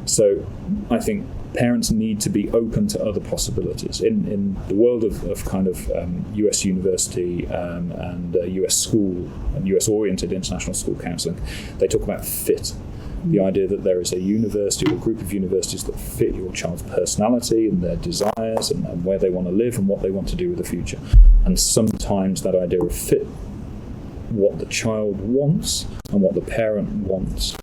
So I think parents need to be open to other possibilities. In the world of kind of US university and US school and US-oriented international school counselling, they talk about fit. The idea that there is a university or a group of universities that fit your child's personality and their desires and where they want to live and what they want to do with the future. And sometimes that idea of fit, what the child wants and what the parent wants,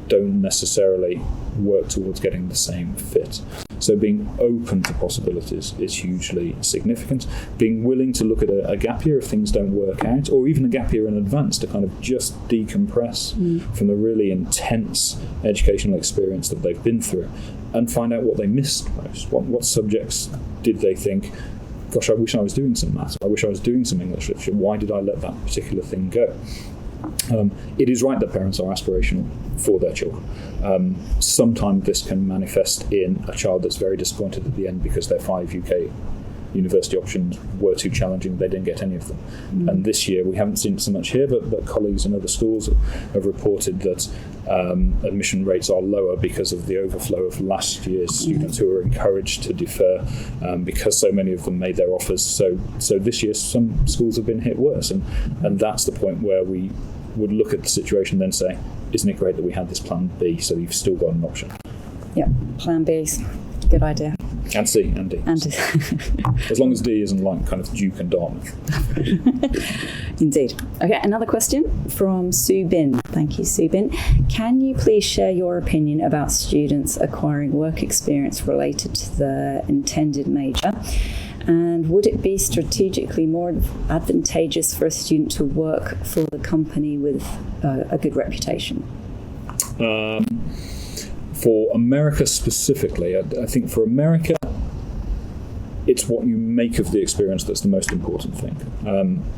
don't necessarily work towards getting the same fit. So being open to possibilities is hugely significant. Being willing to look at a gap year if things don't work out, or even a gap year in advance to kind of just decompress from the really intense educational experience that they've been through and find out what they missed most. What subjects did they think, gosh, I wish I was doing some maths, I wish I was doing some English literature, why did I let that particular thing go? It is right that parents are aspirational for their children. Sometimes this can manifest in a child that's very disappointed at the end because their 5 UK university options were too challenging, they didn't get any of them. And this year, we haven't seen it so much here, but colleagues in other schools have reported that admission rates are lower because of the overflow of last year's students who were encouraged to defer because so many of them made their offers. So this year, some schools have been hit worse, and that's the point where we would look at the situation and then say, isn't it great that we had this plan B, so you've still got an option?
Yeah, plan B's a good idea.
And C and D. As long as D isn't like kind of Duke and Dartmouth.
Indeed. Okay, another question from Sue Bin. Thank you, Sue Bin. Can you please share your opinion about students acquiring work experience related to their intended major? And would it be strategically more advantageous for a student to work for the company with a good reputation?
For America specifically, I think for America, it's what you make of the experience that's the most important thing.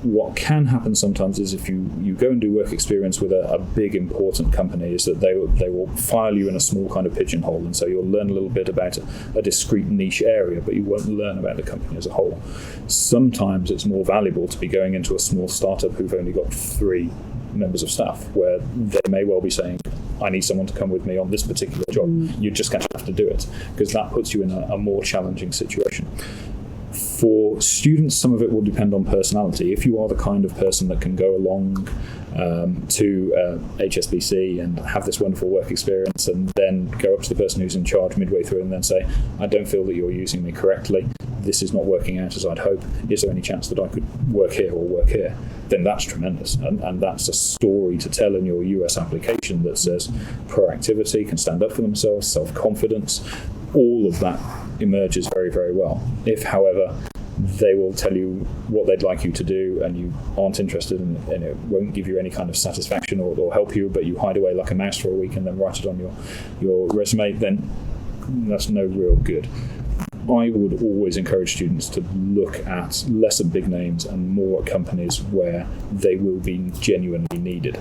What can happen sometimes is if you go and do work experience with a big important company, is that they will file you in a small kind of pigeonhole, and so you'll learn a little bit about a discrete niche area, but you won't learn about the company as a whole. Sometimes it's more valuable to be going into a small startup who've only got 3 members of staff, where they may well be saying, I need someone to come with me on this particular job. You're just going to have to do it, because that puts you in a more challenging situation. For students, some of it will depend on personality. If you are the kind of person that can go along to HSBC and have this wonderful work experience and then go up to the person who's in charge midway through and then say, I don't feel that you're using me correctly, this is not working out as I'd hope, is there any chance that I could work here or work here? Then that's tremendous, and that's a story to tell in your US application that says proactivity, can stand up for themselves, self-confidence, all of that emerges very, very well. If, however, they will tell you what they'd like you to do and you aren't interested and it won't give you any kind of satisfaction or help you, but you hide away like a mouse for a week and then write it on your resume, then that's no real good. I would always encourage students to look at less at big names and more at companies where they will be genuinely needed.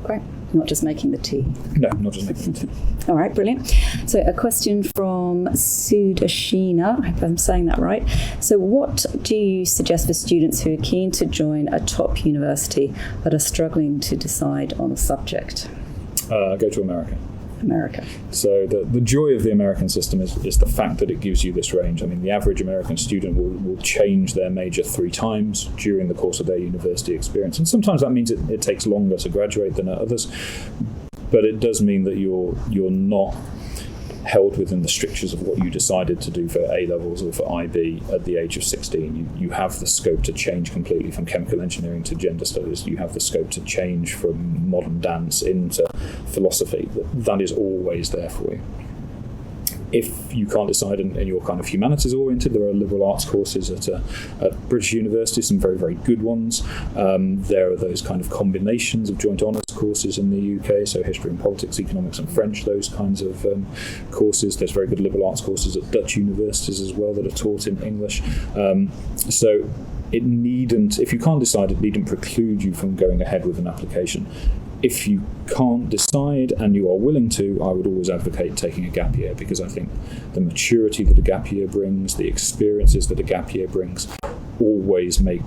Great. Not just making the tea.
No, not just making the tea.
All right, brilliant. So a question from Sudashina, I hope I'm saying that right. So what do you suggest for students who are keen to join a top university but are struggling to decide on a subject?
Go to America. So the joy of the American system is the fact that it gives you this range. I mean, the average American student will change their major 3 times during the course of their university experience. And sometimes that means it takes longer to graduate than at others. But it does mean that you're not held within the strictures of what you decided to do for A-levels or for IB at the age of 16. You have the scope to change completely from chemical engineering to gender studies. You have the scope to change from modern dance into philosophy. That is always there for you. If you can't decide and you're kind of humanities oriented, there are liberal arts courses at British universities, some very, very good ones. There are those kind of combinations of joint honours courses in the UK, so history and politics, economics and French, those kinds of courses. There's very good liberal arts courses at Dutch universities as well that are taught in English. So it needn't, if you can't decide, it needn't preclude you from going ahead with an application. If you can't decide and you are willing to, I would always advocate taking a gap year, because I think the maturity that a gap year brings, the experiences that a gap year brings, always make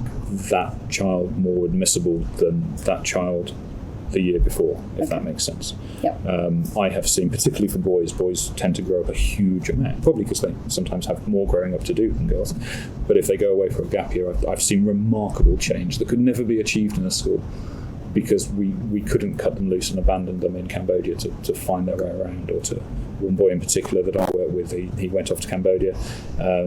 that child more admissible than that child the year before, if that makes sense.
Yep.
I have seen, particularly for boys tend to grow up a huge amount, probably because they sometimes have more growing up to do than girls. But if they go away for a gap year, I've seen remarkable change that could never be achieved in a school, because we couldn't cut them loose and abandon them in Cambodia to find their way around. Or to one boy in particular that I work with, he went off to Cambodia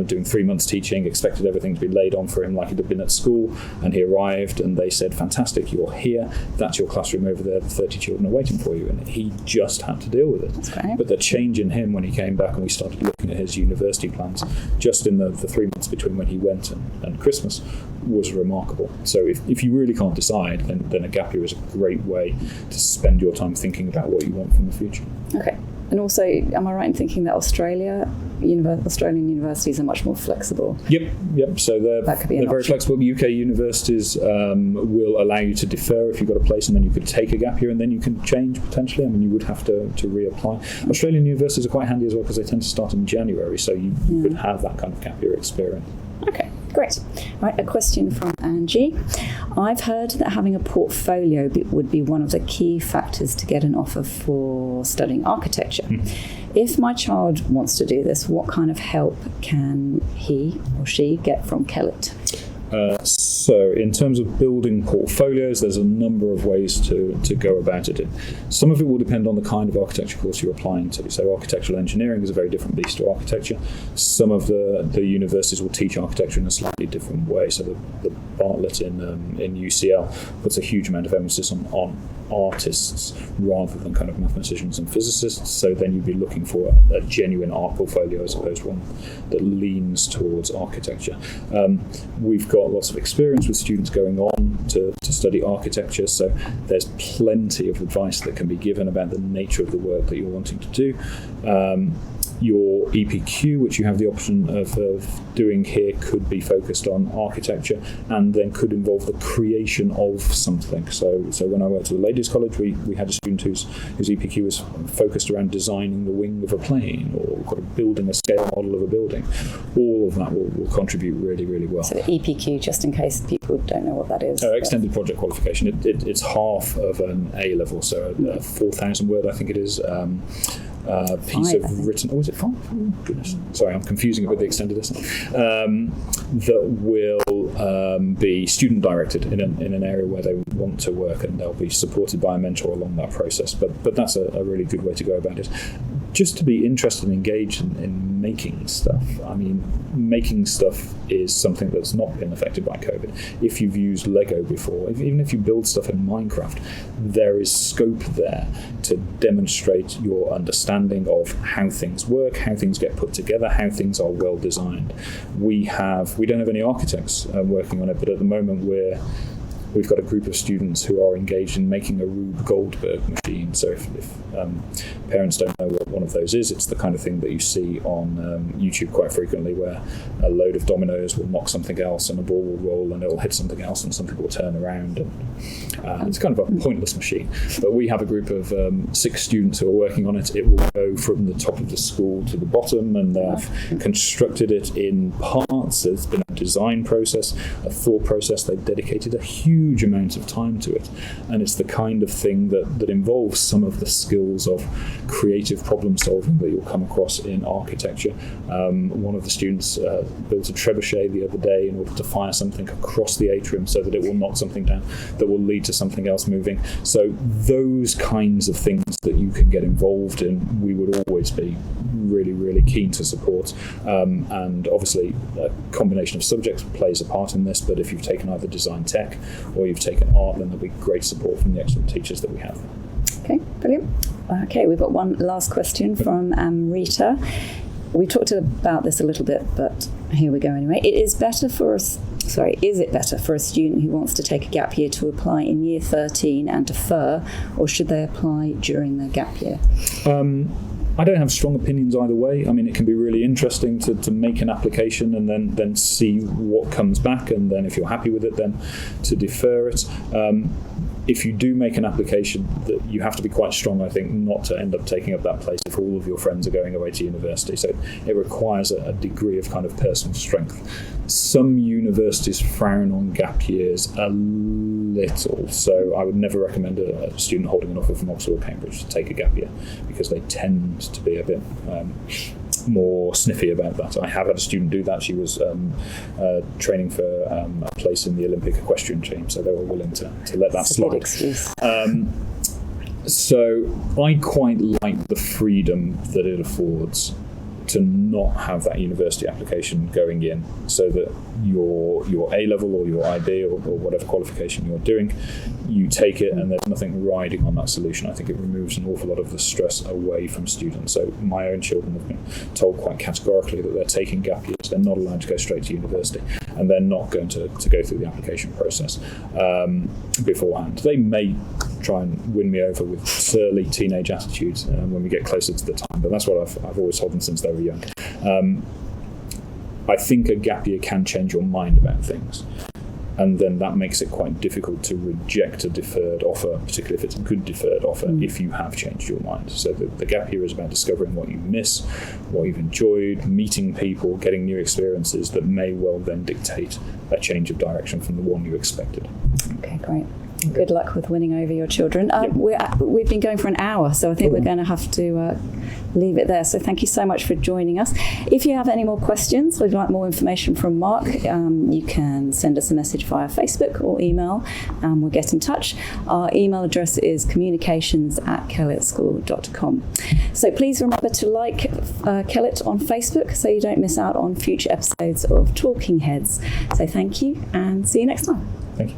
doing 3 months teaching, expected everything to be laid on for him like it had been at school, and he arrived and they said, fantastic, you're here, that's your classroom over there, the 30 children are waiting for you, and he just had to deal with it.
That's great.
But the change in him when he came back and we started looking at his university plans, just in the 3 months between when he went and Christmas, was remarkable. So if you really can't decide, then a gap year is a great way to spend your time thinking about what you want from the future.
Okay. And also, am I right in thinking that Australian universities are much more flexible?
Yep. So they're very flexible. UK universities will allow you to defer if you've got a place, and then you could take a gap year and then you can change potentially. I mean, you would have to reapply. Australian universities are quite handy as well, because they tend to start in January, so you could have that kind of gap year experience.
Okay, great. Right, a question from Angie. I've heard that having a portfolio would be one of the key factors to get an offer for studying architecture. If my child wants to do this, what kind of help can he or she get from Kellett?
So in terms of building portfolios, there's a number of ways to go about it. Some of it will depend on the kind of architecture course you're applying to. So architectural engineering is a very different beast to architecture. Some of the universities will teach architecture in a slightly different way. So the Bartlett in UCL puts a huge amount of emphasis on artists rather than kind of mathematicians and physicists. So then you'd be looking for a genuine art portfolio as opposed to one that leans towards architecture. We've got lots of experience with students going on to study architecture, so there's plenty of advice that can be given about the nature of the work that you're wanting to do. Your EPQ, which you have the option of doing here, could be focused on architecture and then could involve the creation of something. So when I worked at the Ladies College, we had a student whose EPQ was focused around designing the wing of a plane or building a scale model of a building. All of that will contribute really, really well.
So the EPQ, just in case people don't know what that is.
Extended project qualification. It's half of an A level, so a 4,000 word, I think it is. Piece of written, is it 5? Oh, goodness. Sorry, I'm confusing it with the extended essay. That will be student directed in an area where they want to work, and they'll be supported by a mentor along that process. But that's a really good way to go about it. Just to be interested and engaged in making stuff. I mean, making stuff is something that's not been affected by COVID. If you've used Lego before, even if you build stuff in Minecraft, there is scope there to demonstrate your understanding of how things work, how things get put together, how things are well designed. We don't have any architects working on it, but at the moment we're we've got a group of students who are engaged in making a Rube Goldberg machine. So if parents don't know what one of those is, it's the kind of thing that you see on YouTube quite frequently, where a load of dominoes will knock something else and a ball will roll and it'll hit something else and something will turn around. And it's kind of a pointless machine. But we have a group of 6 students who are working on it. It will go from the top of the school to the bottom, and they've constructed it in parts. There's been a design process, a thought process. They've dedicated a huge amount of time to it, and it's the kind of thing that involves some of the skills of creative problem solving that you'll come across in architecture. One of the students built a trebuchet the other day in order to fire something across the atrium so that it will knock something down that will lead to something else moving. So those kinds of things that you can get involved in, we would always be really, really keen to support. And obviously a combination of subjects plays a part in this, but if you've taken either design tech or you've taken art, then there'll be great support from the excellent teachers that we have.
Okay, brilliant. Okay, we've got one last question from Rita. We talked about this a little bit, but here we go anyway. Is it better for a student who wants to take a gap year to apply in year 13 and defer, or should they apply during their gap year?
I don't have strong opinions either way. I mean, it can be really interesting to make an application and then see what comes back, and then if you're happy with it, then to defer it. If you do make an application, that you have to be quite strong, I think, not to end up taking up that place if all of your friends are going away to university. So it requires a degree of kind of personal strength. Some universities frown on gap years a little, so I would never recommend a student holding an offer from Oxford or Cambridge to take a gap year, because they tend to be a bit more sniffy about that. I have had a student do that. She was training for a place in the Olympic equestrian team, so they were willing to let that slide. So I quite like the freedom that it affords to not have that university application going in, so that your A-level or your IB or whatever qualification you're doing, you take it and there's nothing riding on that solution. I think it removes an awful lot of the stress away from students. So my own children have been told quite categorically that they're taking gap years, they're not allowed to go straight to university, and they're not going to go through the application process beforehand. They may try and win me over with surly teenage attitudes when we get closer to the time, but that's what I've always told them since they were young. I think a gap year can change your mind about things, and then that makes it quite difficult to reject a deferred offer, particularly if it's a good deferred offer, if you have changed your mind. So the gap year is about discovering what you miss, what you've enjoyed, meeting people, getting new experiences that may well then dictate a change of direction from the one you expected.
Okay, great. Good luck with winning over your children. We've been going for an hour, so I think we're going to have to leave it there. So thank you so much for joining us. If you have any more questions or you'd like more information from Mark, you can send us a message via Facebook or email, and we'll get in touch. Our email address is communications@kelletschool.com. So please remember to like Kellett on Facebook so you don't miss out on future episodes of Talking Heads. So thank you, and see you next time.
Thank you.